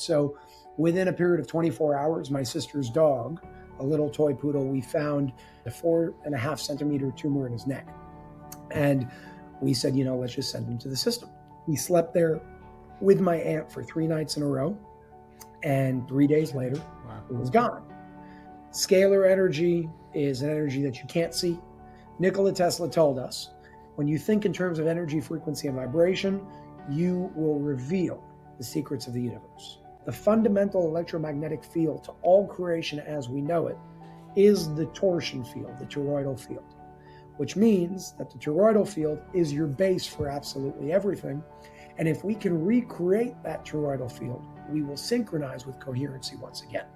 So within a period of 24 hours, my sister's dog, a little toy poodle, we found a 4.5 centimeter tumor in his neck. And we said, let's just send him to the system. He slept there with my aunt for 3 nights in a row. And 3 days later, It was gone. Scalar energy is an energy that you can't see. Nikola Tesla told us, when you think in terms of energy, frequency, and vibration, you will reveal the secrets of the universe. The fundamental electromagnetic field to all creation as we know it is the torsion field, the toroidal field, which means that the toroidal field is your base for absolutely everything. And if we can recreate that toroidal field, we will synchronize with coherency once again.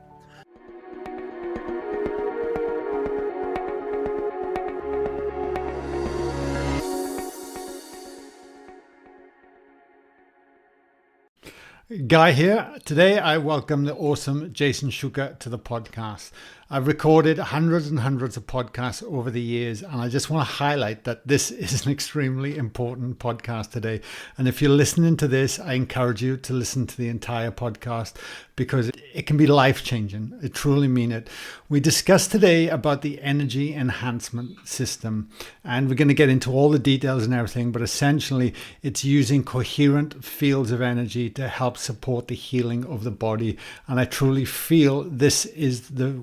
Guy here. Today I welcome the awesome Jason Shuker to the podcast. I've recorded hundreds and hundreds of podcasts over the years, and I just want to highlight that this is an extremely important podcast today. And if you're listening to this, I encourage you to listen to the entire podcast because it can be life-changing. I truly mean it. We discussed today about the energy enhancement system, and we're going to get into all the details and everything, but essentially it's using coherent fields of energy to help support the healing of the body. And I truly feel this is the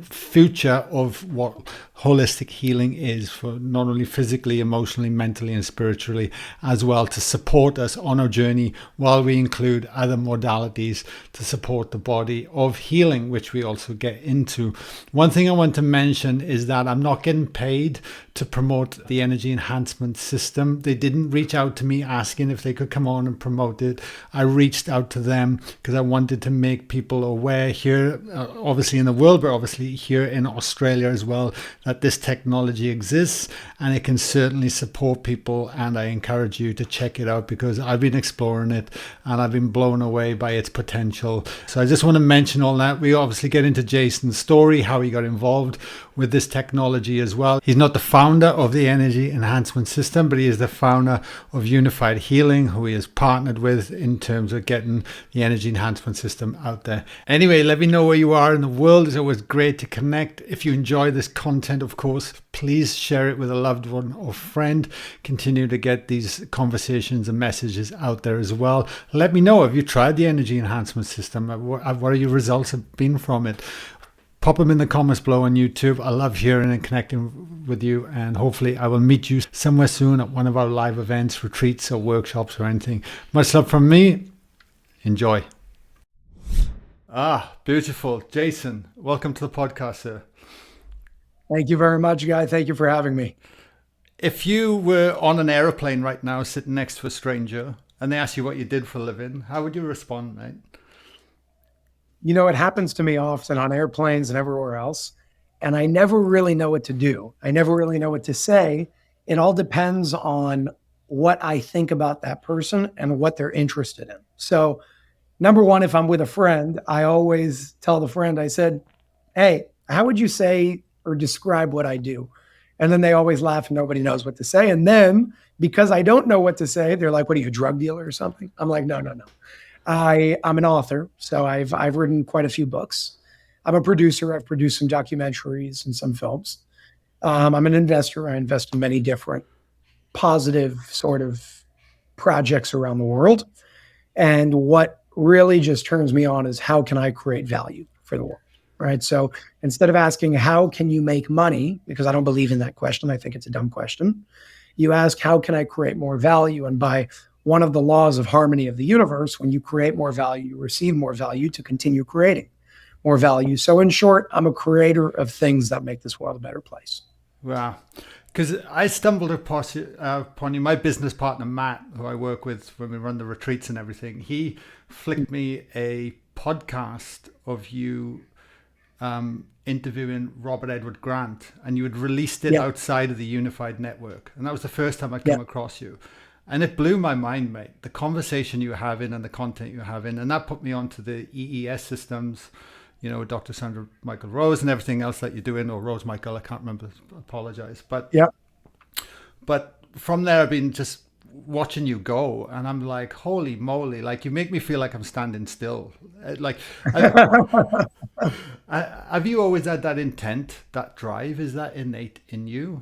future of what holistic healing is, for not only physically, emotionally, mentally, and spiritually, as well, to support us on our journey, while we include other modalities to support the body of healing, which we also get into. One thing I want to mention is that I'm not getting paid to promote the energy enhancement system. They didn't reach out to me asking if they could come on and promote it. I reached out to them because I wanted to make people aware here, obviously in the world, but obviously here in Australia as well, that this technology exists and it can certainly support people. And I encourage you to check it out because I've been exploring it and I've been blown away by its potential. So I just want to mention all that. We obviously get into Jason's story, how he got involved with this technology as well. He's not the founder of the energy enhancement system, but he is the founder of Unified Healing, who he has partnered with in terms of getting the energy enhancement system out there. Anyway, let me know where you are in the world. It's always great to connect. If you enjoy this content, of course, please share it with a loved one or friend. Continue to get these conversations and messages out there as well. Let me know, have you tried the energy enhancement system? What are your results have been from it? Pop them in the comments below on YouTube. I love hearing and connecting with you, and hopefully I will meet you somewhere soon at one of our live events, retreats or workshops or anything. Much love from me. Enjoy. Beautiful. Jason, welcome to the podcast, sir. Thank you very much, Guy. Thank you for having me. If you were on an airplane right now sitting next to a stranger and they asked you what you did for a living, how would you respond, mate? It happens to me often on airplanes and everywhere else, and I never really know what to do. I never really know what to say. It all depends on what I think about that person and what they're interested in. So, number one, if I'm with a friend, I always tell the friend, I said, hey, how would you say or describe what I do? And then they always laugh and nobody knows what to say. And then because I don't know what to say, they're like, what are you, a drug dealer or something? I'm like, no. I'm an author, so I've written quite a few books. I'm a producer. I've produced some documentaries and some films. I'm an investor. I invest in many different positive sort of projects around the world. And what really just turns me on is how can I create value for the world, right? So instead of asking, how can you make money? Because I don't believe in that question. I think it's a dumb question. You ask, how can I create more value? And by one of the laws of harmony of the universe, when you create more value, you receive more value to continue creating more value. So in short, I'm a creator of things that make this world a better place. Wow. Because I stumbled upon you. My business partner, Matt, who I work with when we run the retreats and everything, he flicked me a podcast of you interviewing Robert Edward Grant, and you had released it outside of the Unified Network. And that was the first time I'd come across you. And it blew my mind, mate, the conversation you were having and the content you were having. And that put me onto the EES systems, Dr. Sandra Michael Rose and everything else that you're doing, or Rose Michael, I can't remember, I apologize. But from there, I've been just watching you go, and I'm like, holy moly! Like you make me feel like I'm standing still. Like, I, have you always had that intent, that drive? Is that innate in you?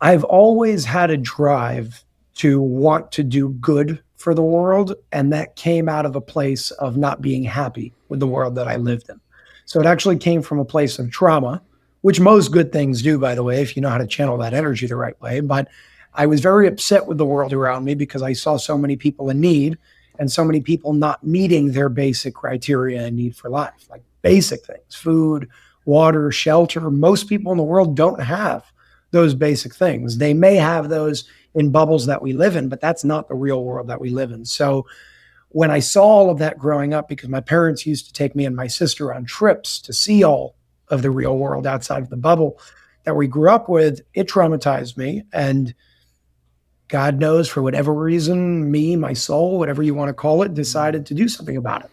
I've always had a drive to want to do good for the world. And that came out of a place of not being happy with the world that I lived in. So it actually came from a place of trauma, which most good things do, by the way, if you know how to channel that energy the right way. But I was very upset with the world around me because I saw so many people in need and so many people not meeting their basic criteria and need for life, like basic things, food, water, shelter. Most people in the world don't have those basic things. They may have those in bubbles that we live in, but that's not the real world that we live in. So when I saw all of that growing up, because my parents used to take me and my sister on trips to see all of the real world outside of the bubble that we grew up with, it traumatized me. And God knows, for whatever reason, me, my soul, whatever you want to call it, decided to do something about it.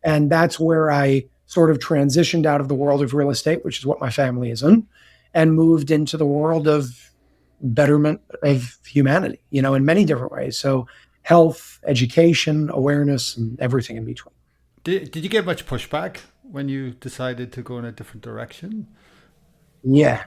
And that's where I sort of transitioned out of the world of real estate, which is what my family is in, and moved into the world of betterment of humanity, in many different ways. So health, education, awareness, and everything in between. Did you get much pushback when you decided to go in a different direction? Yeah,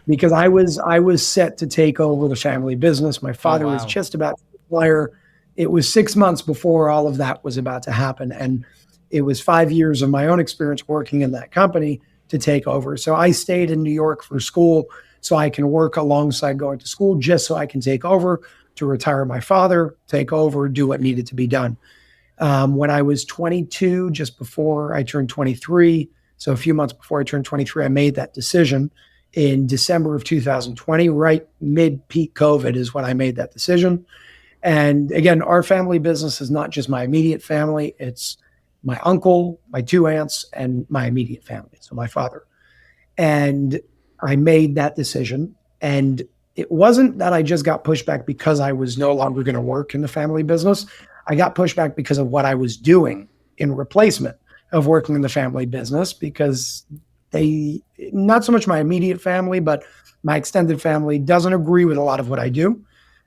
because I was set to take over the family business. My Oh father was wow. just about to retire. It was 6 months before all of that was about to happen, and it was 5 years of my own experience working in that company to take over. So I stayed in New York for school so I can work alongside going to school, just so I can take over to retire my father, take over, do what needed to be done. When I was 22, just before I turned 23, so a few months before I turned 23, I made that decision in December of 2020, right mid peak COVID is when I made that decision. And again, our family business is not just my immediate family, it's my uncle, my two aunts, and my immediate family. So my father. And I made that decision. And it wasn't that I just got pushback because I was no longer going to work in the family business. I got pushback because of what I was doing in replacement of working in the family business, because they, not so much my immediate family, but my extended family doesn't agree with a lot of what I do.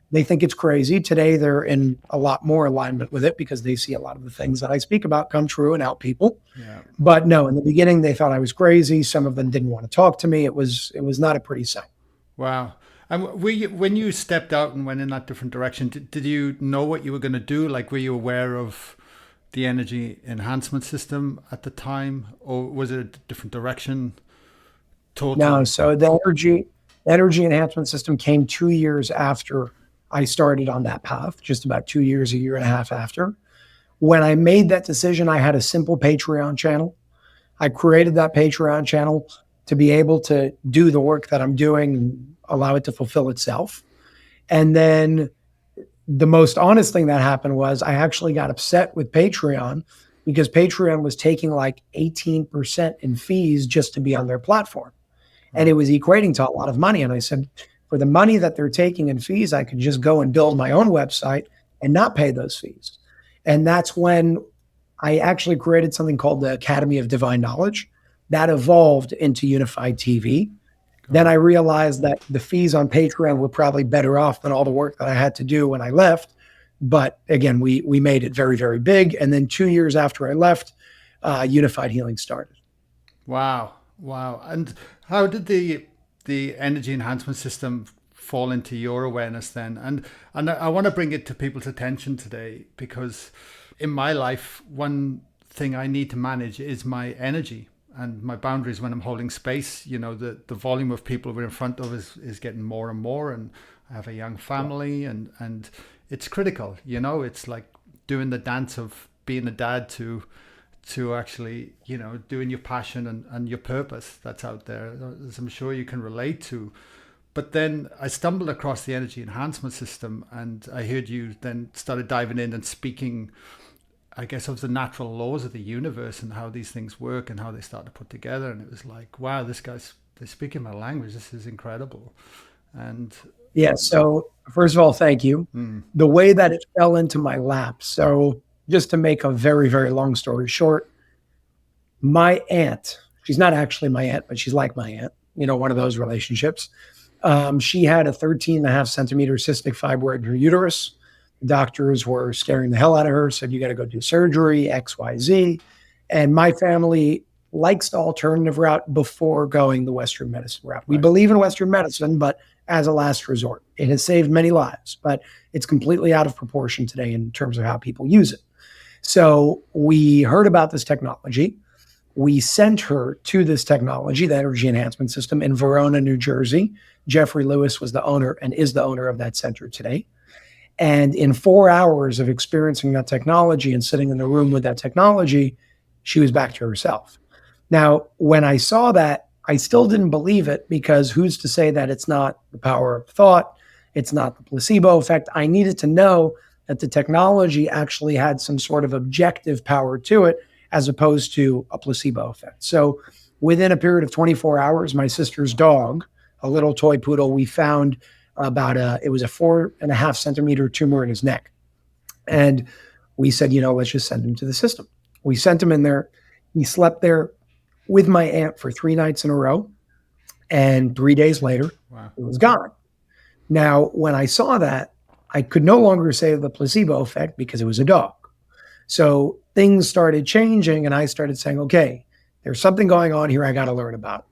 They think it's crazy. Today, they're in a lot more alignment with it because they see a lot of the things that I speak about come true and help people. Yeah. But no, in the beginning, they thought I was crazy. Some of them didn't want to talk to me. It was not a pretty sight. Wow. And when you stepped out and went in that different direction, did you know what you were going to do? Like, were you aware of the energy enhancement system at the time, or was it a different direction No, totally? so the energy enhancement system came 2 years after I started on that path, just about 2 years, a year and a half after. When I made that decision, I had a simple Patreon channel. I created that Patreon channel to be able to do the work that I'm doing and allow it to fulfill itself. And then the most honest thing that happened was I actually got upset with Patreon because Patreon was taking like 18% in fees just to be on their platform. And it Right. was equating to a lot of money. And I said, for the money that they're taking in fees, I could just go and build my own website and not pay those fees. And that's when I actually created something called the Academy of Divine Knowledge that evolved into Unified TV. Got Then it. I realized that the fees on Patreon were probably better off than all the work that I had to do when I left. But again, we made it very, very big. And then 2 years after I left, Unified Healing started. Wow. Wow. And how did the energy enhancement system fall into your awareness then? And I want to bring it to people's attention today because in my life, one thing I need to manage is my energy and my boundaries when I'm holding space. The volume of people we're in front of is getting more and more, and I have a young Yeah. family, and it's critical. It's like doing the dance of being a dad to actually, doing your passion and your purpose that's out there, as I'm sure you can relate to. But then I stumbled across the energy enhancement system, and I heard you then started diving in and speaking, I guess, of the natural laws of the universe and how these things work and how they start to put together. And it was like, wow, they're speaking my language. This is incredible. And Yeah. So, first of all, thank you. mm, The way that it fell into my lap. So, just to make a very, very long story short, my aunt, she's not actually my aunt, but she's like my aunt, one of those relationships. She had a 13.5 centimeter cystic fibroid in her uterus. The doctors were scaring the hell out of her, said, you got to go do surgery, XYZ. And my family likes the alternative route before going the Western medicine route. We believe in Western medicine, but as a last resort. It has saved many lives, but it's completely out of proportion today in terms of how people use it. So we heard about this technology. We sent her to this technology, the energy enhancement system in Verona, New Jersey. Jeffrey Lewis was the owner and is the owner of that center today. And in 4 hours of experiencing that technology and sitting in the room with that technology, she was back to herself. Now, when I saw that, I still didn't believe it, because who's to say that it's not the power of thought? It's not the placebo effect. I needed to know that the technology actually had some sort of objective power to it, as opposed to a placebo effect. So within a period of 24 hours, my sister's dog, a little toy poodle, we found it was a 4.5 centimeter tumor in his neck. And we said, let's just send him to the system. We sent him in there. He slept there with my aunt for 3 nights in a row. And 3 days later, Wow. It was gone. Now, when I saw that, I could no longer say the placebo effect because it was a dog. So things started changing, and I started saying, okay, there's something going on here I got to learn about.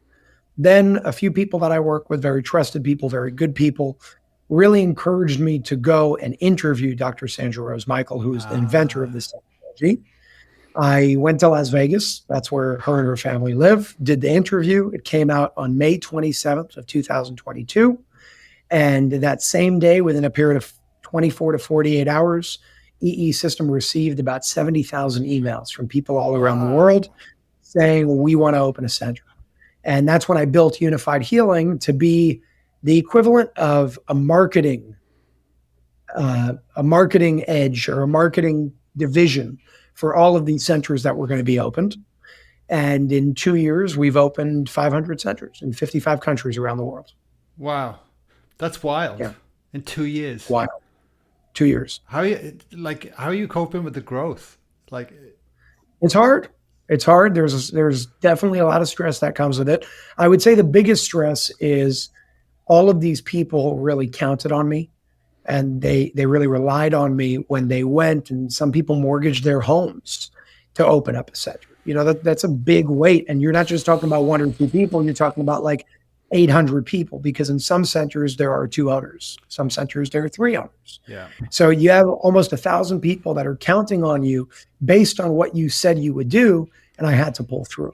Then a few people that I work with, very trusted people, very good people, really encouraged me to go and interview Dr. Sandra Rose Michael, who is the inventor of this technology. I went to Las Vegas. That's where her and her family live. Did the interview. It came out on May 27th of 2022. And that same day, within a period of 24 to 48 hours, EE System received about 70,000 emails from people all around the world saying, we want to open a center. And that's when I built Unified Healing to be the equivalent of a marketing edge or a marketing division for all of these centers that were going to be opened. And in 2 years, we've opened 500 centers in 55 countries around the world. Wow. That's wild. Yeah. In 2 years. Wild. 2 years. How are you coping with the growth? It's hard. It's hard. There's definitely a lot of stress that comes with it. I would say the biggest stress is all of these people really counted on me, and they really relied on me when they went, and some people mortgaged their homes to open up a center. That's a big weight. And you're not just talking about 1 or 2 people, you're talking about like 800 people, because in some centers there are 2 owners. Some centers there are 3 owners. Yeah. So you have almost 1,000 people that are counting on you based on what you said you would do. And I had to pull through.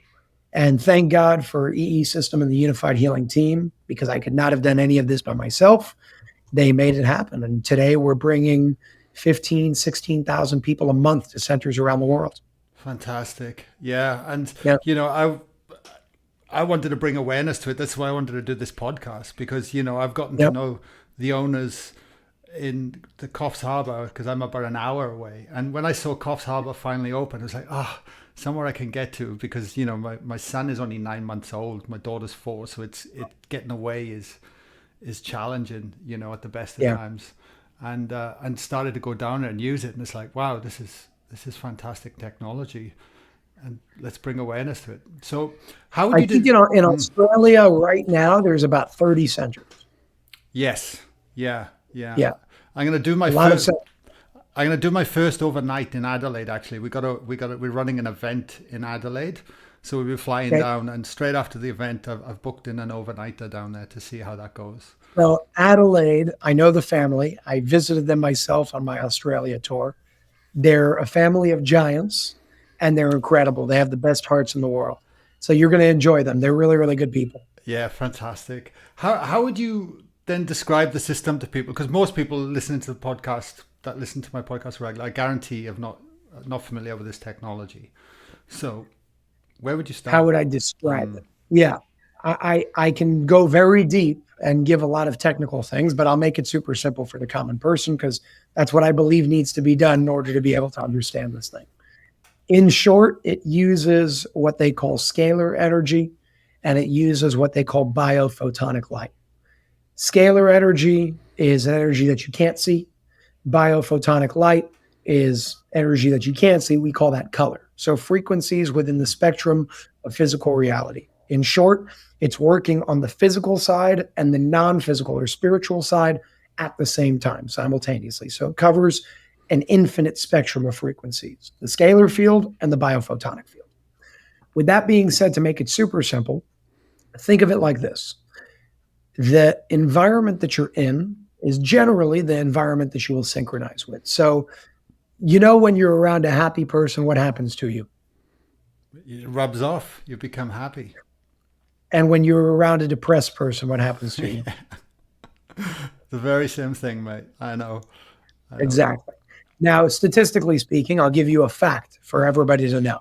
And thank God for EE System and the Unified Healing team, because I could not have done any of this by myself. They made it happen. And today we're bringing 15, 16,000 people a month to centers around the world. Fantastic. Yeah. And, Yeah. I wanted to bring awareness to it. That's why I wanted to do this podcast, because, I've gotten to know the owners in the Coffs Harbour, because I'm about an hour away. And when I saw Coffs Harbour finally open, I was like, somewhere I can get to, because, my son is only 9 months old. My daughter's 4. So it's getting away is challenging, at the best of times. And started to go down there and use it. And it's like, wow, this is fantastic technology. And let's bring awareness to it. So how would you think, in Australia right now, there's about 30 centers. Yes. Yeah. Yeah. I'm going to do my first overnight in Adelaide. Actually, we're running an event in Adelaide. So we'll be flying down, and straight after the event, I've booked in an overnighter down there to see how that goes. Well, Adelaide, I know the family. I visited them myself on my Australia tour. They're a family of giants, and they're incredible. They have the best hearts in the world. So you're going to enjoy them. They're really, really good people. Yeah, fantastic. How would you then describe the system to people? Because most people listening to the podcast, that listen to my podcast regularly, I guarantee are not familiar with this technology. So where would you start? How would I describe it? Yeah, I can go very deep and give a lot of technical things, but I'll make it super simple for the common person, because that's what I believe needs to be done in order to be able to understand this thing. In short, it uses what they call scalar energy, and it uses what they call biophotonic light. Scalar energy is energy that you can't see. Biophotonic light is energy that you can see. We call that color. So frequencies within the spectrum of physical reality. In short, it's working on the physical side and the non-physical or spiritual side at the same time, simultaneously. So it covers an infinite spectrum of frequencies, the scalar field and the biophotonic field. With that being said, to make it super simple, think of it like this. The environment that you're in is generally the environment that you will synchronize with. So, when you're around a happy person, what happens to you? It rubs off. You become happy. And when you're around a depressed person, what happens to you? The very same thing, mate. I know. Exactly. Now, statistically speaking, I'll give you a fact for everybody to know.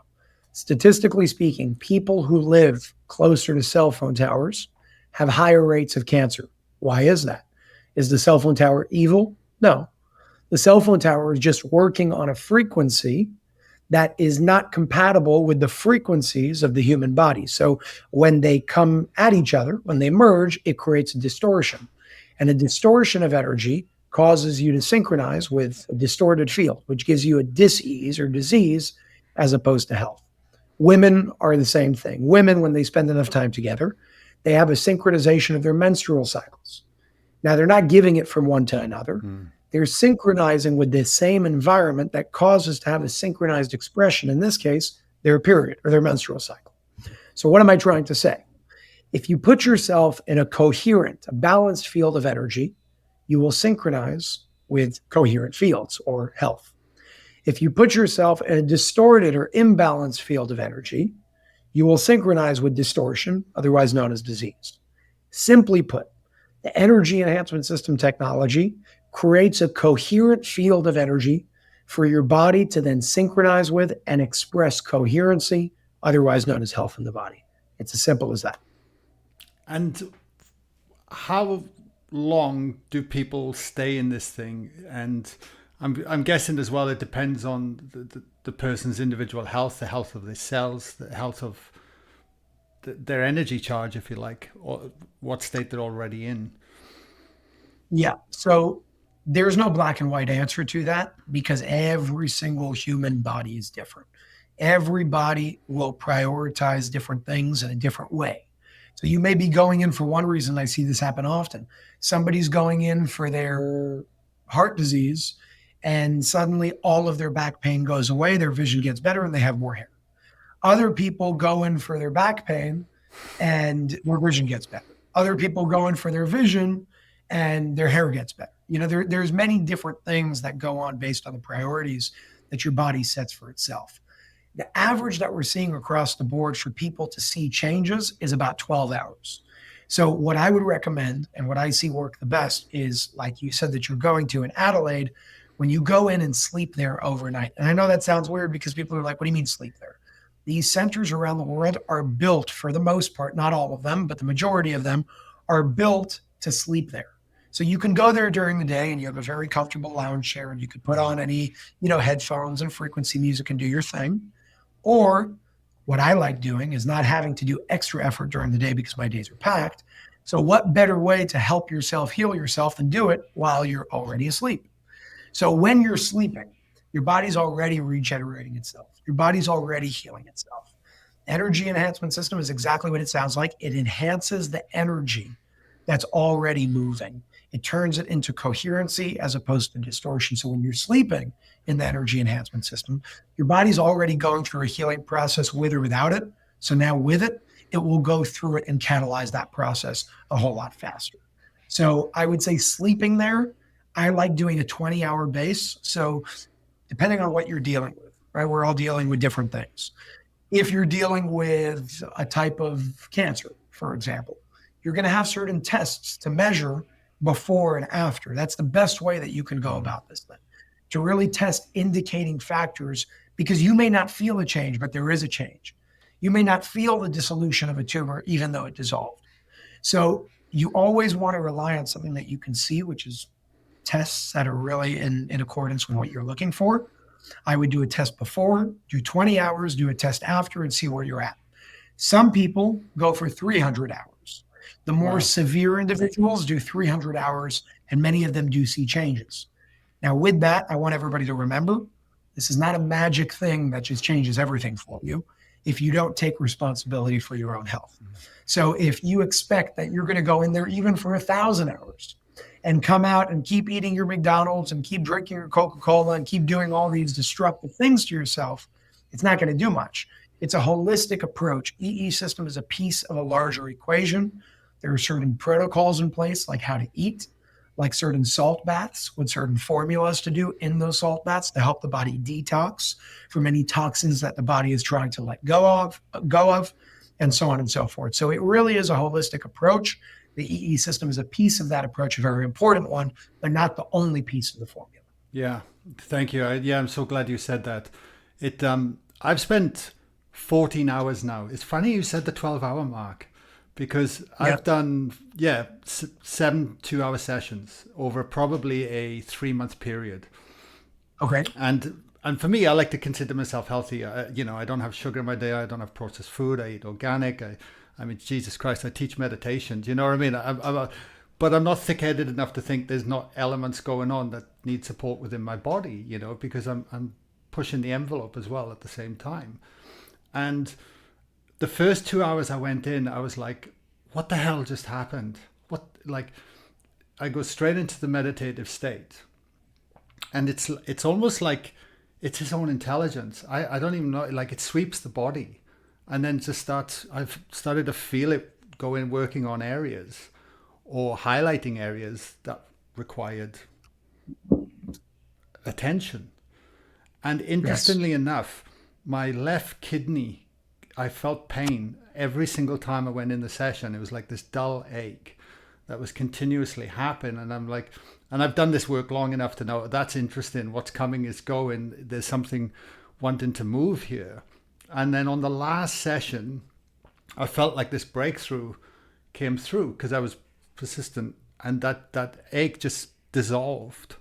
Statistically speaking, people who live closer to cell phone towers have higher rates of cancer. Why is that? Is the cell phone tower evil? No. The cell phone tower is just working on a frequency that is not compatible with the frequencies of the human body. So when they come at each other, when they merge, it creates a distortion. And a distortion of energy causes you to synchronize with a distorted field, which gives you a dis-ease or disease as opposed to health. Women are the same thing. Women, when they spend enough time together, they have a synchronization of their menstrual cycles. Now, they're not giving it from one to another. They're synchronizing with the same environment that causes to have a synchronized expression, in this case, their period or their menstrual cycle. So what am I trying to say? If you put yourself in a coherent, a balanced field of energy, you will synchronize with coherent fields or health. If you put yourself in a distorted or imbalanced field of energy, you will synchronize with distortion, otherwise known as disease. Simply put, the energy enhancement system technology creates a coherent field of energy for your body to then synchronize with and express coherency, otherwise known as health in the body. It's as simple as that. And how long do people stay in this thing? And I'm guessing as well, it depends on the person's individual health, the health of their cells, the health of their energy charge, if you like, or what state they're already in. Yeah. So there's no black and white answer to that because every single human body is different. Every body will prioritize different things in a different way. So you may be going in for one reason. I see this happen often. Somebody's going in for their heart disease and suddenly all of their back pain goes away, their vision gets better, and they have more hair. Other people go in for their back pain and their vision gets better. Other people go in for their vision and their hair gets better. There's many different things that go on based on the priorities that your body sets for itself. The average that we're seeing across the board for people to see changes is about 12 hours. So what I would recommend and what I see work the best is, like you said, that you're going to in Adelaide, when you go in and sleep there overnight. And I know that sounds weird because people are like, what do you mean sleep there? These centers around the world are built, for the most part, not all of them, but the majority of them are built to sleep there. So you can go there during the day and you have a very comfortable lounge chair and you could put on any, headphones and frequency music and do your thing. Or what I like doing is not having to do extra effort during the day because my days are packed. So what better way to help yourself heal yourself than do it while you're already asleep? So when you're sleeping, your body's already regenerating itself. Your body's already healing itself. Energy enhancement system is exactly what it sounds like. It enhances the energy that's already moving. It turns it into coherency as opposed to distortion. So when you're sleeping in the energy enhancement system, your body's already going through a healing process with or without it. So now with it, it will go through it and catalyze that process a whole lot faster. So I would say sleeping there, I like doing a 20-hour base. So depending on what you're dealing with, right? We're all dealing with different things. If you're dealing with a type of cancer, for example, you're going to have certain tests to measure before and after. That's the best way that you can go about this thing, to really test indicating factors, because you may not feel a change, but there is a change. You may not feel the dissolution of a tumor, even though it dissolved. So you always want to rely on something that you can see, which is tests that are really in accordance with what you're looking for. I would do a test before, do 20 hours, do a test after, and see where you're at. Some people go for 300 hours. The more severe individuals do 300 hours, and many of them do see changes. Now, with that, I want everybody to remember, this is not a magic thing that just changes everything for you. if you don't take responsibility for your own health. So if you expect that you're going to go in there even for 1,000 hours and come out and keep eating your McDonald's and keep drinking your Coca-Cola and keep doing all these destructive things to yourself, it's not going to do much. It's a holistic approach. EE system is a piece of a larger equation. There are certain protocols in place, like how to eat, like certain salt baths with certain formulas to do in those salt baths to help the body detox from any toxins that the body is trying to let go of, and so on and so forth. So it really is a holistic approach. The EE system is a piece of that approach, a very important one, but not the only piece of the formula. Yeah, thank you. I'm so glad you said that. I've spent 14 hours now. It's funny you said the 12-hour mark, because I've done 7 2-hour sessions over probably a 3-month period. Okay. And for me, I like to consider myself healthy. I don't have sugar in my day. I don't have processed food. I eat organic. I mean, Jesus Christ, I teach meditation. Do you know what I mean? But I'm not thick-headed enough to think there's not elements going on that need support within my body, because I'm pushing the envelope as well at the same time. And the first 2 hours I went in, I was like, what the hell just happened? I go straight into the meditative state. And it's almost like it's his own intelligence. I don't even know, like it sweeps the body. And then I've started to feel it working on areas or highlighting areas that required attention. And interestingly enough, my left kidney, I felt pain every single time I went in the session. It was like this dull ache that was continuously happening. And I'm like, and I've done this work long enough to know that's interesting. What's coming is going. There's something wanting to move here. And then on the last session, I felt like this breakthrough came through because I was persistent, and that ache just dissolved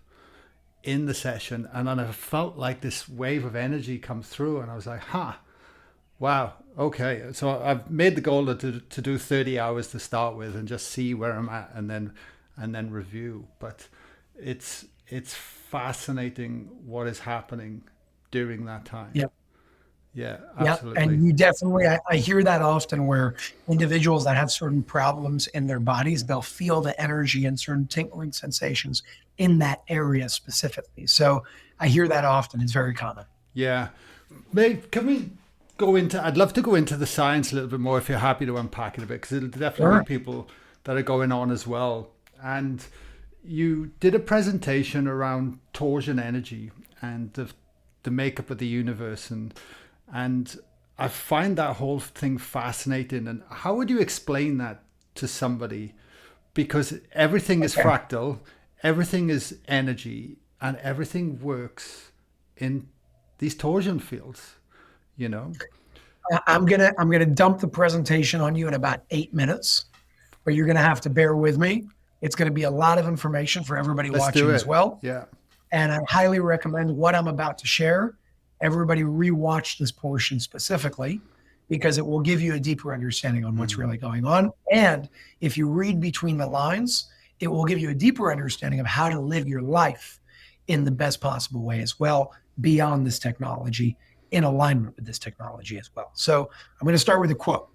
in the session. And then I felt like this wave of energy come through, and I was like, wow, okay. So I've made the goal to do 30 hours to start with and just see where I'm at, and then review. But it's fascinating what is happening during that time. Yep. Yeah, absolutely. And you definitely, I hear that often where individuals that have certain problems in their bodies, they'll feel the energy and certain tingling sensations in that area specifically. So I hear that often. It's very common. Yeah. Can we I'd love to go into the science a little bit more if you're happy to unpack it a bit, because it'll definitely be people that are going on as well. And you did a presentation around torsion energy and the makeup of the universe, and I find that whole thing fascinating. And how would you explain that to somebody? Because everything is fractal, everything is energy, and everything works in these torsion fields. I'm gonna dump the presentation on you in about 8 minutes, but you're gonna have to bear with me. It's gonna be a lot of information for everybody watching as well. Yeah. And I highly recommend what I'm about to share. Everybody rewatch this portion specifically, because it will give you a deeper understanding on what's really going on. And if you read between the lines, it will give you a deeper understanding of how to live your life in the best possible way as well, beyond this technology, in alignment with this technology as well. So I'm going to start with a quote.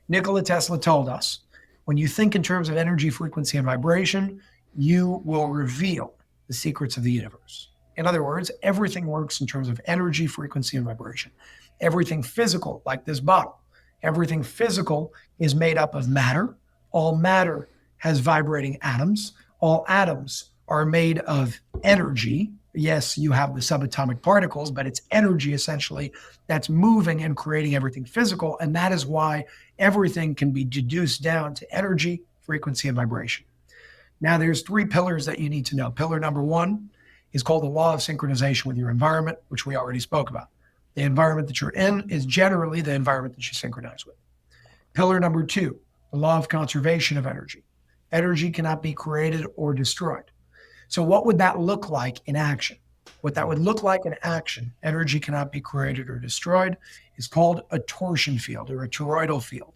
Nikola Tesla told us, when you think in terms of energy, frequency, and vibration, you will reveal the secrets of the universe. In other words, everything works in terms of energy, frequency, and vibration. Everything physical, like this bottle, everything physical is made up of matter. All matter has vibrating atoms. All atoms are made of energy. Yes, you have the subatomic particles, but it's energy essentially that's moving and creating everything physical. And that is why everything can be deduced down to energy, frequency, and vibration. Now, there's 3 pillars that you need to know. Pillar number 1 is called the law of synchronization with your environment, which we already spoke about. The environment that you're in is generally the environment that you synchronize with. Pillar number 2, the law of conservation of energy. Energy cannot be created or destroyed. So what would that look like in action? What that would look like in action, energy cannot be created or destroyed, is called a torsion field or a toroidal field.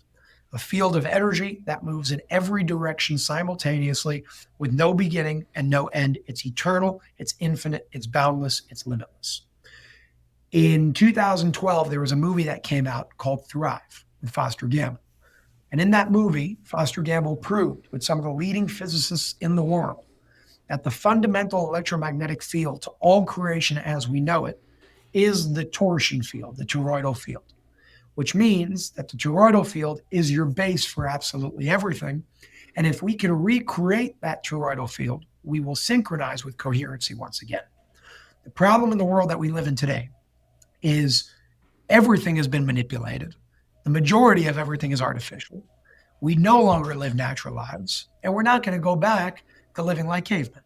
A field of energy that moves in every direction simultaneously with no beginning and no end. It's eternal, it's infinite, it's boundless, it's limitless. In 2012, there was a movie that came out called Thrive with Foster Gamble. And in that movie, Foster Gamble proved with some of the leading physicists in the world that the fundamental electromagnetic field to all creation as we know it is the torsion field, the toroidal field, which means that the toroidal field is your base for absolutely everything. And if we can recreate that toroidal field, we will synchronize with coherency once again. The problem in the world that we live in today is everything has been manipulated. The majority of everything is artificial. We no longer live natural lives, and we're not going to go back to living like cavemen.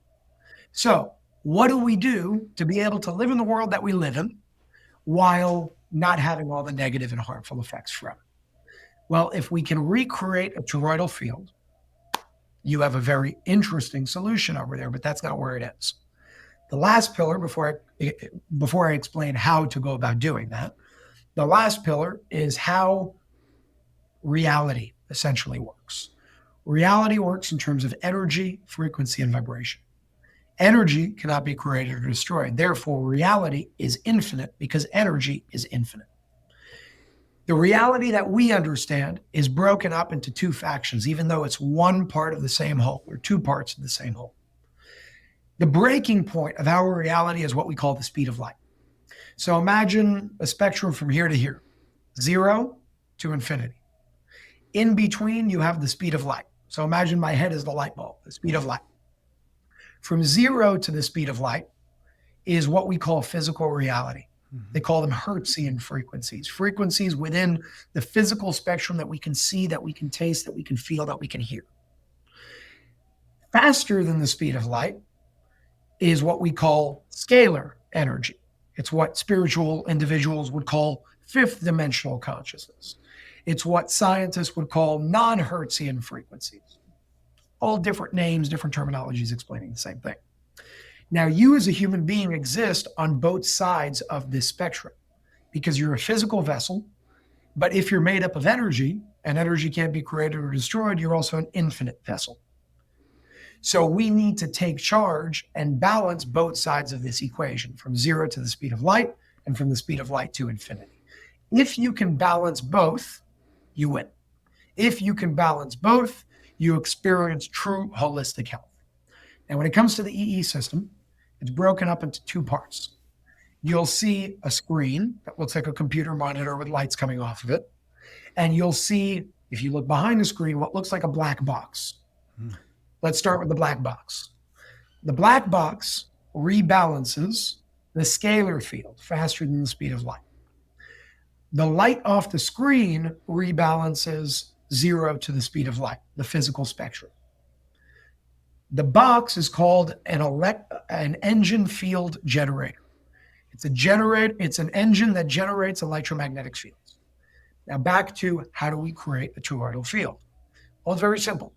So, what do we do to be able to live in the world that we live in while not having all the negative and harmful effects from it? Well, if we can recreate a toroidal field, you have a very interesting solution over there, but that's not where it ends. The last pillar, before I explain how to go about doing that, the last pillar is how reality essentially works. Reality works in terms of energy, frequency, and vibration. Energy cannot be created or destroyed. Therefore, reality is infinite because energy is infinite. The reality that we understand is broken up into two factions, even though it's one part of the same whole or two parts of the same whole. The breaking point of our reality is what we call the speed of light. So imagine a spectrum from here to here, 0 to infinity. In between, you have the speed of light. So imagine my head is the light bulb, the speed of light. From 0 to the speed of light is what we call physical reality. They call them Hertzian frequencies, frequencies within the physical spectrum that we can see, that we can taste, that we can feel, that we can hear. Faster than the speed of light is what we call scalar energy. It's what spiritual individuals would call fifth dimensional consciousness. It's what scientists would call non-Hertzian frequencies. All different names, different terminologies explaining the same thing. Now, you as a human being exist on both sides of this spectrum because you're a physical vessel, but if you're made up of energy and energy can't be created or destroyed, you're also an infinite vessel. So we need to take charge and balance both sides of this equation, from 0 to the speed of light and from the speed of light to infinity. If you can balance both, you win. If you can balance both, you experience true holistic health. And when it comes to the EE system, it's broken up into two parts. You'll see a screen that looks like a computer monitor with lights coming off of it. And you'll see, if you look behind the screen, what looks like a black box. Let's start with the black box. The black box rebalances the scalar field faster than the speed of light. The light off the screen rebalances 0 to the speed of light, the physical spectrum. The box is called an engine field generator. It's an engine that generates electromagnetic fields. Now back to how do we create a toroidal field? Well, it's very simple.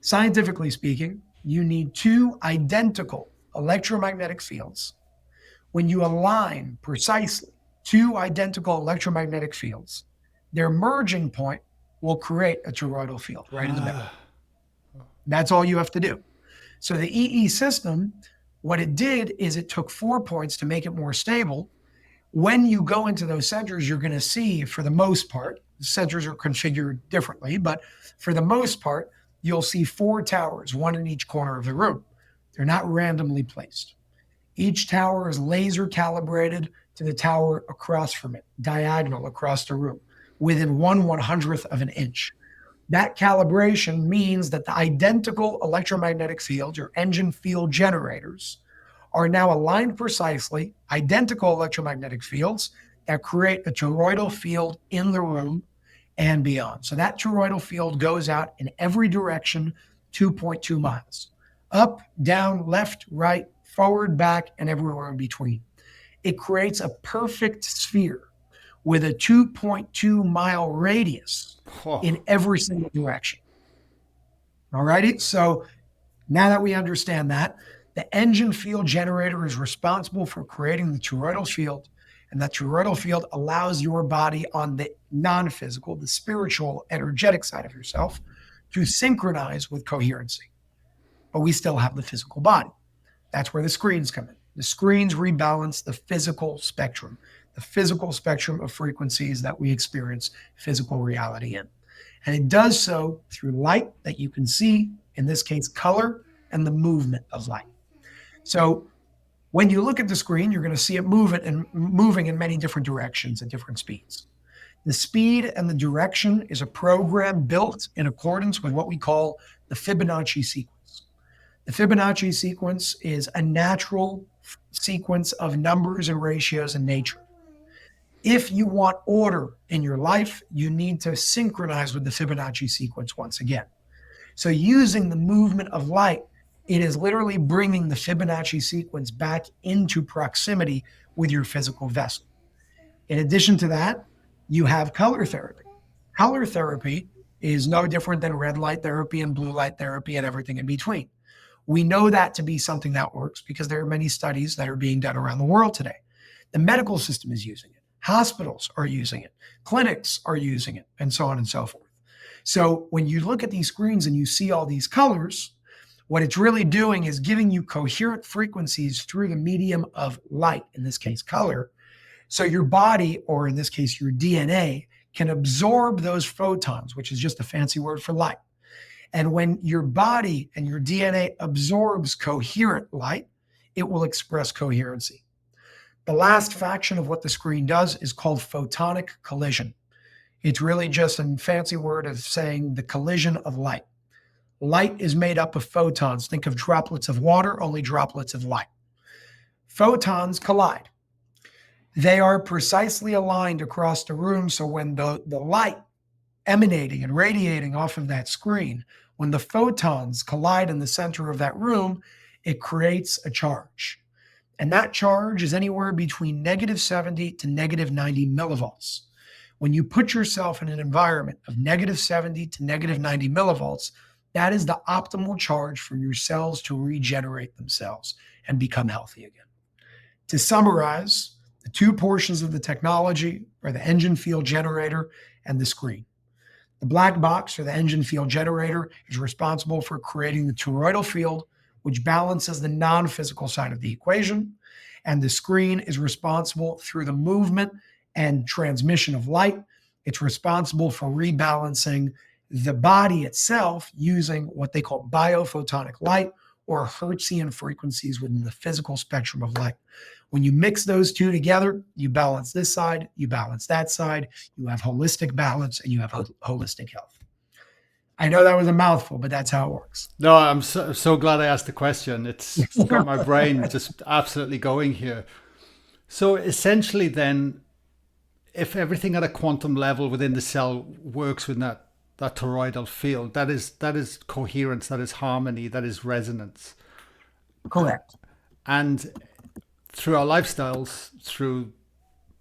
Scientifically speaking, you need two identical electromagnetic fields. When you align precisely two identical electromagnetic fields, their merging point will create a toroidal field right in the middle. That's all you have to do. So the EE system, what it did is it took 4 points to make it more stable. When you go into those centers, you're going to see, for the most part, the centers are configured differently, but for the most part, you'll see 4 towers, one in each corner of the room. They're not randomly placed. Each tower is laser calibrated to the tower across from it, diagonal across the room, within 1/100th of an inch. That calibration means that the identical electromagnetic fields, or engine field generators, are now aligned precisely, identical electromagnetic fields that create a toroidal field in the room and beyond. So that toroidal field goes out in every direction, 2.2 miles, up, down, left, right, forward, back, and everywhere in between. It creates a perfect sphere with a 2.2 mile radius in every single direction. All righty. So now that we understand that, the engine field generator is responsible for creating the toroidal field, and that toroidal field allows your body on the non-physical, the spiritual, energetic side of yourself to synchronize with coherency. But we still have the physical body. That's where the screens come in. The screens rebalance the physical spectrum of frequencies that we experience physical reality in. And it does so through light that you can see, in this case, color, and the movement of light. So when you look at the screen, you're going to see it moving in many different directions at different speeds. The speed and the direction is a program built in accordance with what we call the Fibonacci sequence. The Fibonacci sequence is a natural sequence of numbers and ratios in nature. If you want order in your life, you need to synchronize with the Fibonacci sequence once again. So using the movement of light, it is literally bringing the Fibonacci sequence back into proximity with your physical vessel. In addition to that, you have color therapy. Color therapy is no different than red light therapy and blue light therapy and everything in between. We know that to be something that works because there are many studies that are being done around the world today. The medical system is using it. Hospitals are using it. Clinics are using it, and so on and so forth. So when you look at these screens and you see all these colors, what it's really doing is giving you coherent frequencies through the medium of light, in this case, color. So your body, or in this case, your DNA, can absorb those photons, which is just a fancy word for light. And when your body and your DNA absorbs coherent light, it will express coherency. The last fraction of what the screen does is called photonic collision. It's really just a fancy word of saying the collision of light. Light is made up of photons. Think of droplets of water, only droplets of light. Photons collide. They are precisely aligned across the room, so when the light emanating and radiating off of that screen, when the photons collide in the center of that room, it creates a charge. And that charge is anywhere between -70 to -90 millivolts. When you put yourself in an environment of -70 to -90 millivolts, that is the optimal charge for your cells to regenerate themselves and become healthy again. To summarize, the two portions of the technology are the engine field generator and the screen. The black box, or the engine field generator, is responsible for creating the toroidal field, which balances the non-physical side of the equation. And the screen is responsible through the movement and transmission of light. It's responsible for rebalancing the body itself using what they call biophotonic light, or Hertzian frequencies within the physical spectrum of light. When you mix those two together, you balance this side, you balance that side, you have holistic balance, and you have holistic health. I know that was a mouthful, but that's how it works. No, I'm so glad I asked the question. It's got my brain just absolutely going here. So essentially then, if everything at a quantum level within the cell works with that toroidal field, that is coherence, that is harmony, that is resonance. Correct. And through our lifestyles, through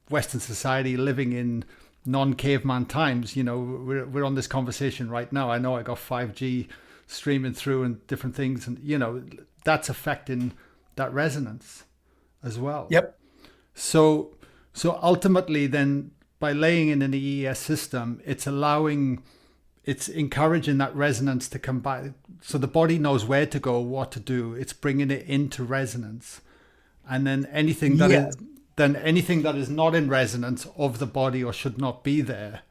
Western society, living in non-caveman times, we're on this conversation right now. I know I got 5G streaming through and different things, and that's affecting that resonance as well. Yep. So ultimately then, by laying in an EES system, it's encouraging that resonance to come back. So the body knows where to go, what to do. It's bringing it into resonance. And then anything that is not in resonance of the body or should not be there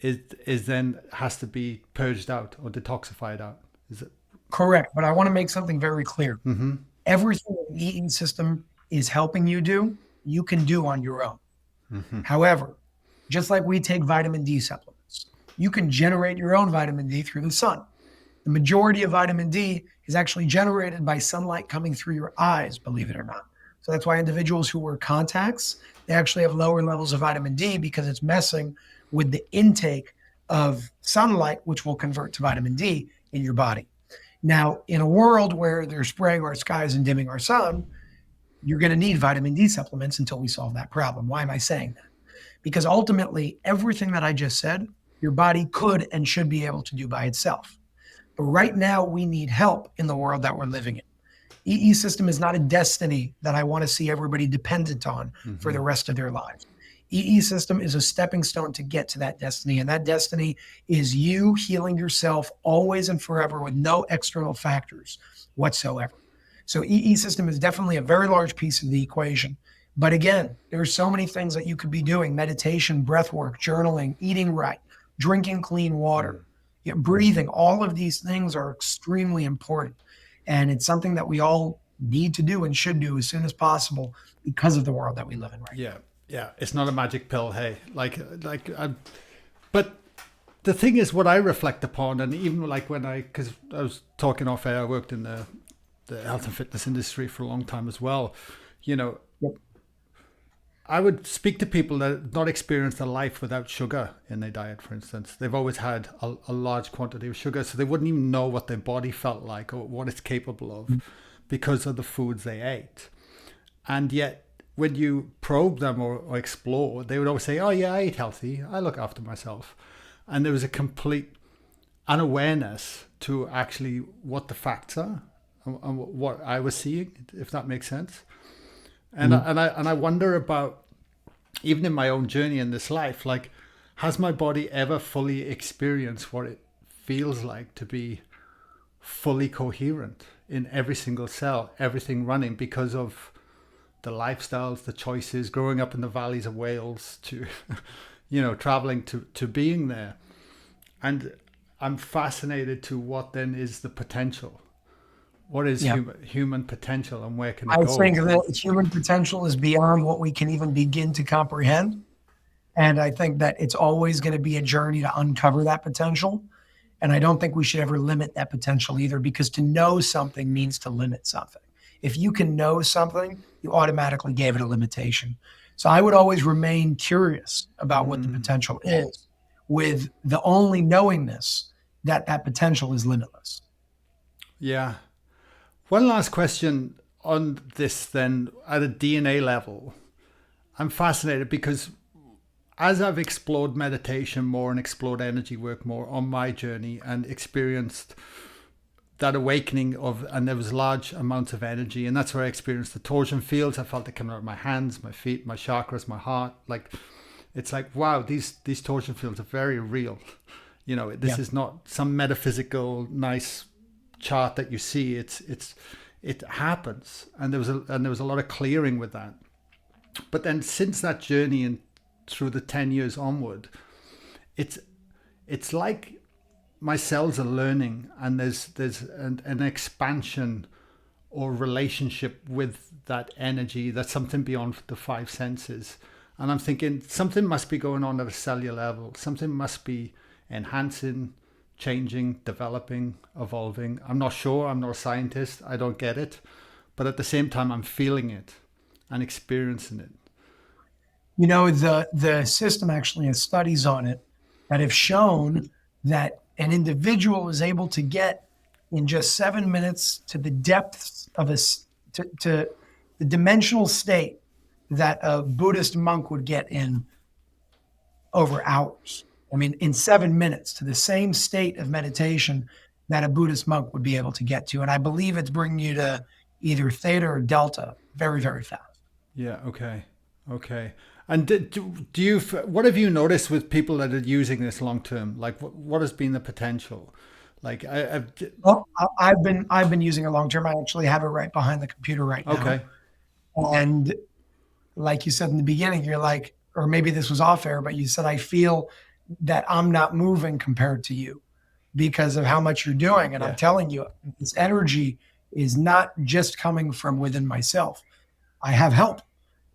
is then has to be purged out or detoxified out. Is it? Correct. But I want to make something very clear. Mm-hmm. Everything the EES system is helping you do, you can do on your own. Mm-hmm. However, just like we take vitamin D supplements, you can generate your own vitamin D through the sun. The majority of vitamin D is actually generated by sunlight coming through your eyes, believe it or not. So that's why individuals who wear contacts, they actually have lower levels of vitamin D because it's messing with the intake of sunlight, which will convert to vitamin D in your body. Now, in a world where they're spraying our skies and dimming our sun, you're going to need vitamin D supplements until we solve that problem. Why am I saying that? Because ultimately, everything that I just said, your body could and should be able to do by itself. But right now, we need help in the world that we're living in. EES system is not a destiny that I want to see everybody dependent on for the rest of their lives. EES system is a stepping stone to get to that destiny. And that destiny is you healing yourself always and forever with no external factors whatsoever. So EE system is definitely a very large piece of the equation. But again, there's so many things that you could be doing: meditation, breath work, journaling, eating right, drinking clean water, breathing. All of these things are extremely important. And it's something that we all need to do and should do as soon as possible because of the world that we live in right Yeah, yeah. It's not a magic pill, hey. But the thing is, what I reflect upon, and even like because I was talking off air, I worked in the health and fitness industry for a long time as well. You know, now. I would speak to people that have not experienced a life without sugar in their diet, for instance. They've always had a large quantity of sugar, so they wouldn't even know what their body felt like or what it's capable of because of the foods they ate. And yet, when you probe them or explore, they would always say, "Oh yeah, I eat healthy. I look after myself." And there was a complete unawareness to actually what the facts are and what I was seeing, if that makes sense. And I wonder about, even in my own journey in this life, like, has my body ever fully experienced what it feels like to be fully coherent in every single cell, everything running because of the lifestyles, the choices, growing up in the valleys of Wales to, traveling to being there. And I'm fascinated to what then is the potential. What is Yeah. human potential and where can it I go? think that human potential is beyond what we can even begin to comprehend. And I think that it's always going to be a journey to uncover that potential. And I don't think we should ever limit that potential either, because to know something means to limit something. If you can know something, you automatically gave it a limitation. So I would always remain curious about what the potential is, with the only knowingness that that potential is limitless. Yeah. One last question on this then, at a DNA level. I'm fascinated because as I've explored meditation more and explored energy work more on my journey and experienced that awakening of, and there was large amounts of energy, and that's where I experienced the torsion fields. I felt it coming out of my hands, my feet, my chakras, my heart. Like, it's like, wow, these torsion fields are very real. This Yeah. is not some metaphysical nice chart that you see. It happens, and there was a lot of clearing with that. But then since that journey and through the 10 years onward, it's like my cells are learning, and there's an expansion or relationship with that energy that's something beyond the five senses. And I'm thinking something must be going on at a cellular level. Something must be enhancing, changing, developing, evolving. I'm not sure. I'm not a scientist. I don't get it. But at the same time, I'm feeling it and experiencing it. The system actually has studies on it that have shown that an individual is able to get in just 7 minutes to the depths of to the dimensional state that a Buddhist monk would get in over hours. I mean, in 7 minutes to the same state of meditation that a Buddhist monk would be able to get to. And I believe it's bringing you to either theta or delta very, very fast. Yeah. Okay. Okay. And what have you noticed with people that are using this long term? Like, what has been the potential? Like, Well, I've been using it long term. I actually have it right behind the computer right now. okay. And like you said in the beginning, you're like, or maybe this was off air, but you said, I feel that I'm not moving compared to you because of how much you're doing. And I'm Yeah. telling you, this energy is not just coming from within myself. I have help.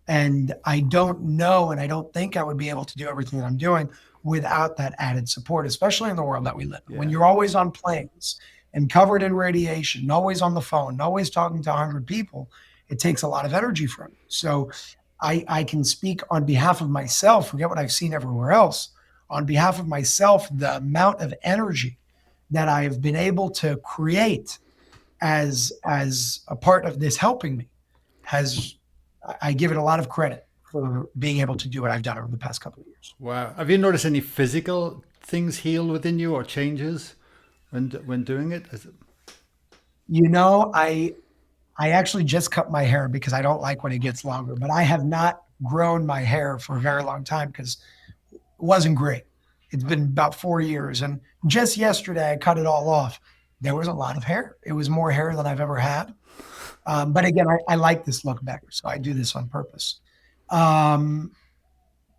And I don't know, and I don't think I would be able to do everything that I'm doing without that added support, especially in the world that we live in. When Yeah. you're always on planes and covered in radiation, always on the phone, always talking to 100 people, it takes a lot of energy from you. So I can speak on behalf of myself, forget what I've seen everywhere else. On behalf of myself, the amount of energy that I have been able to create as a part of this helping me has I give it a lot of credit for being able to do what I've done over the past couple of years. Wow. Have you noticed any physical things heal within you or changes when doing it? You know, I actually just cut my hair because I don't like when it gets longer, but I have not grown my hair for a very long time because it wasn't great. It's been about 4 years, and just yesterday I cut it all off. There was a lot of hair. It was more hair than I've ever had. But again, I like this look better, so I do this on purpose. Um,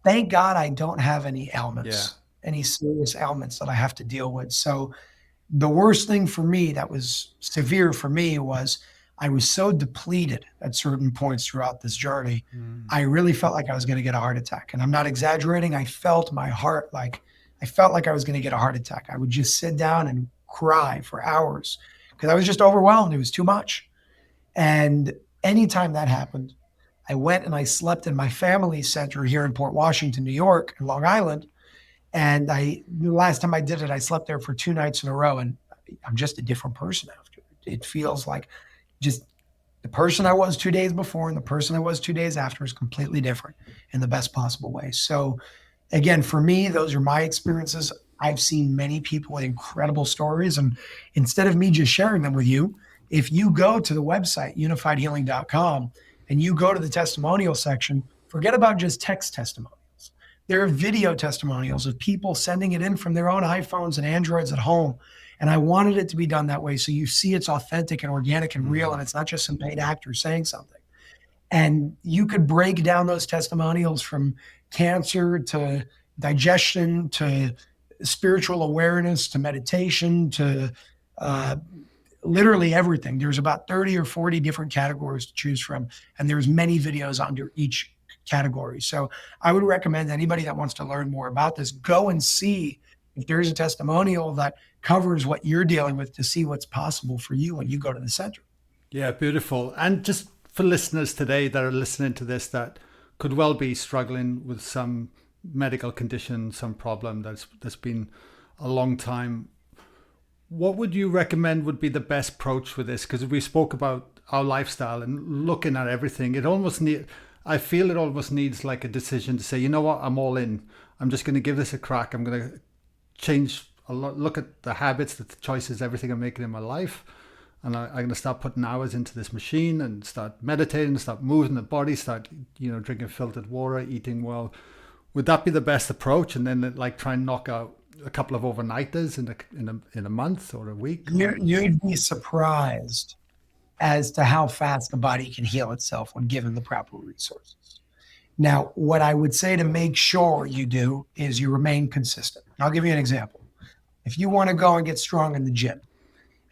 Thank God I don't have any Yeah. ailments, any serious ailments that I have to deal with. So the worst thing for me that was severe for me was I was so depleted at certain points throughout this journey. Mm. I really felt like I was going to get a heart attack. And I'm not exaggerating. I felt my heart like I felt like I was going to get a heart attack. I would just sit down and cry for hours because I was just overwhelmed. It was too much. And anytime that happened, I went and I slept in my family center here in Port Washington, New York, in Long Island. And the last time I did it, I slept there for 2 nights in a row, and I'm just a different person after. It feels like just the person I was 2 days before and the person I was 2 days after is completely different in the best possible way. So, again, for me, those are my experiences. I've seen many people with incredible stories. And instead of me just sharing them with you, if you go to the website, unifiedhealing.com, and you go to the testimonial section, forget about just text testimonials. There are video testimonials of people sending it in from their own iPhones and Androids at home. And I wanted it to be done that way. So you see it's authentic and organic and real, and it's not just some paid actor saying something. And you could break down those testimonials from cancer to digestion to spiritual awareness to meditation to uh, literally everything. There's about 30 or 40 different categories to choose from, and there's many videos under each category. So I would recommend anybody that wants to learn more about this, go and see if there's a testimonial that covers what you're dealing with to see what's possible for you when you go to the center. Yeah, beautiful. And just for listeners today that are listening to this that could well be struggling with some medical condition, some problem that's been a long time, what would you recommend would be the best approach with this? Because we spoke about our lifestyle and looking at everything. I feel it almost needs like a decision to say, you know what, I'm all in. I'm just going to give this a crack. I'm going to change a lot, look at the habits, the choices, everything I'm making in my life. And I'm going to start putting hours into this machine and start meditating, start moving the body, start, drinking filtered water, eating well. Would that be the best approach? And then like try and knock out a couple of overnighters in a month or a week? You'd be surprised as to how fast the body can heal itself when given the proper resources. Now, what I would say to make sure you do is you remain consistent. I'll give you an example. If you want to go and get strong in the gym,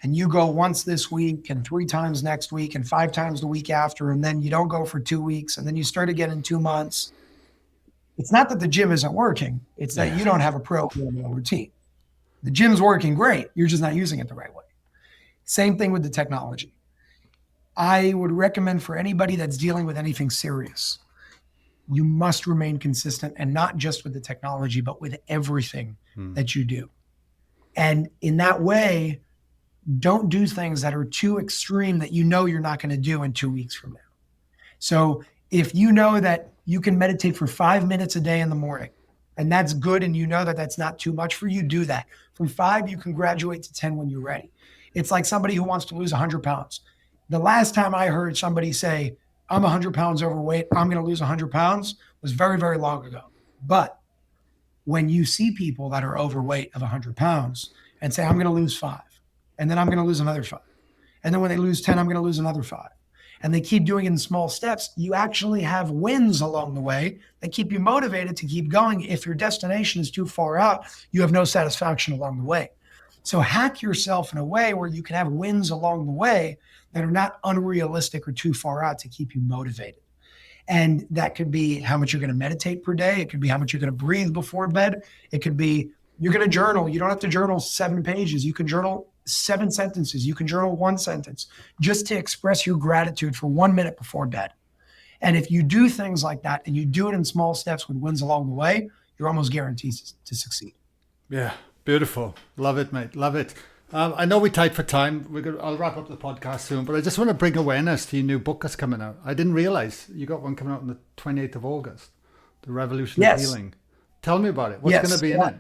and you go once this week and 3 times next week and 5 times the week after, and then you don't go for 2 weeks, and then you start again in 2 months, it's not that the gym isn't working. It's that you don't have a program or routine. The gym's working great. You're just not using it the right way. Same thing with the technology. I would recommend for anybody that's dealing with anything serious, you must remain consistent, and not just with the technology, but with everything that you do. And in that way, don't do things that are too extreme that you know you're not going to do in 2 weeks from now. So if you know that you can meditate for 5 minutes a day in the morning, and that's good, and you know that that's not too much for you, do that. From 5, you can graduate to 10 when you're ready. It's like somebody who wants to lose 100 pounds. The last time I heard somebody say, I'm 100 pounds overweight, I'm going to lose 100 pounds, was very, very long ago. But when you see people that are overweight of 100 pounds and say, I'm going to lose 5, and then I'm going to lose another 5, and then when they lose 10, I'm going to lose another 5, and they keep doing it in small steps, you actually have wins along the way that keep you motivated to keep going. If your destination is too far out, you have no satisfaction along the way. So hack yourself in a way where you can have wins along the way that are not unrealistic or too far out to keep you motivated. And that could be how much you're going to meditate per day. It could be how much you're going to breathe before bed. It could be you're going to journal. You don't have to journal 7 pages. You can journal 7 sentences. You can journal 1 sentence just to express your gratitude for 1 minute before bed. And if you do things like that and you do it in small steps with wins along the way, you're almost guaranteed to succeed. Yeah, beautiful. Love it, mate. Love it. I know we're tight for time. I'll wrap up the podcast soon, but I just want to bring awareness to your new book that's coming out. I didn't realize you got one coming out on the 28th of August, The Revolution of Healing. Tell me about it. What's going to be in it?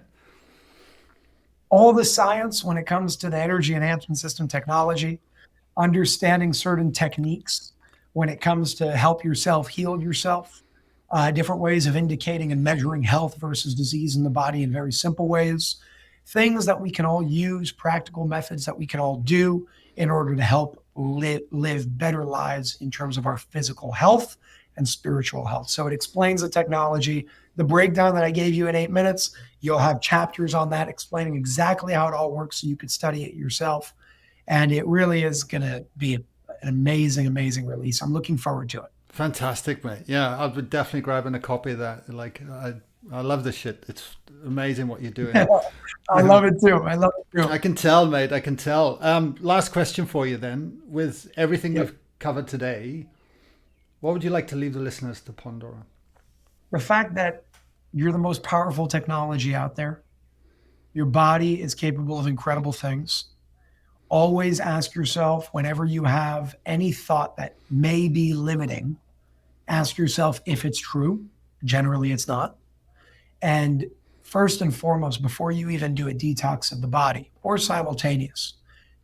All the science when it comes to the energy enhancement system technology, understanding certain techniques when it comes to help yourself heal yourself, different ways of indicating and measuring health versus disease in the body in very simple ways, things that we can all use, practical methods that we can all do in order to help live better lives in terms of our physical health and spiritual health. So it explains the technology. The breakdown that I gave you in 8 minutes, you'll have chapters on that explaining exactly how it all works so you could study it yourself. And it really is going to be an amazing, amazing release. I'm looking forward to it. Fantastic, mate. Yeah, I'll be definitely grabbing a copy of that. Like, I love this shit. It's amazing what you're doing. I love it too. I love it too. I can tell, mate. I can tell. Last question for you then. With everything Yep. we've covered today, what would you like to leave the listeners to ponder on? The fact that you're the most powerful technology out there, your body is capable of incredible things. Always ask yourself whenever you have any thought that may be limiting, ask yourself if it's true. Generally, it's not. And first and foremost, before you even do a detox of the body or simultaneous,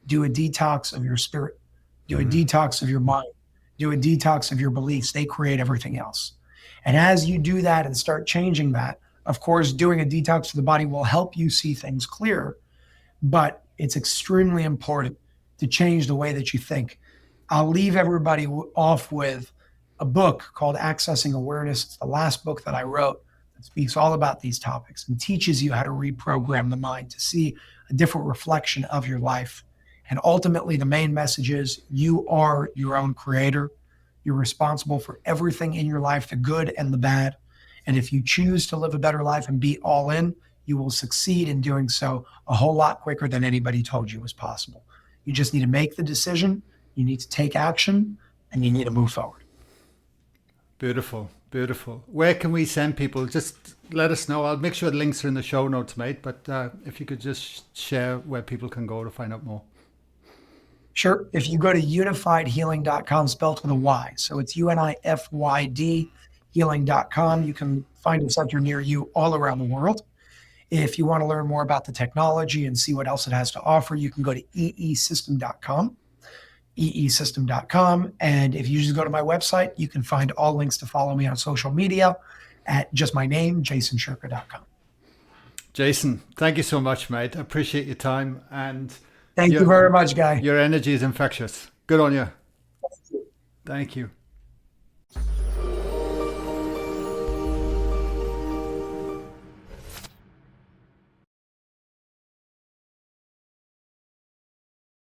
do a detox of your spirit, do a detox of your mind, do a detox of your beliefs. They create everything else. And as you do that and start changing that, of course, doing a detox of the body will help you see things clearer, but it's extremely important to change the way that you think. I'll leave everybody off with a book called Accessing Awareness. It's the last book that I wrote that speaks all about these topics and teaches you how to reprogram the mind to see a different reflection of your life. And ultimately, the main message is you are your own creator. You're responsible for everything in your life, the good and the bad. And if you choose to live a better life and be all in, you will succeed in doing so a whole lot quicker than anybody told you was possible. You just need to make the decision, you need to take action, and you need to move forward. Beautiful, beautiful. Where can we send people? Just let us know. I'll make sure the links are in the show notes, mate. But if you could just share where people can go to find out more. Sure. If you go to unifiedhealing.com, spelled with a Y, so it's UNIFYD healing.com, you can find a center near you all around the world. If you want to learn more about the technology and see what else it has to offer, you can go to eesystem.com, eesystem.com. And if you just go to my website, you can find all links to follow me on social media at just my name, jasonshurka.com. Jason, thank you so much, mate. I appreciate your time. And Thank you very much, Guy. your energy is infectious. Good on you. Thank you.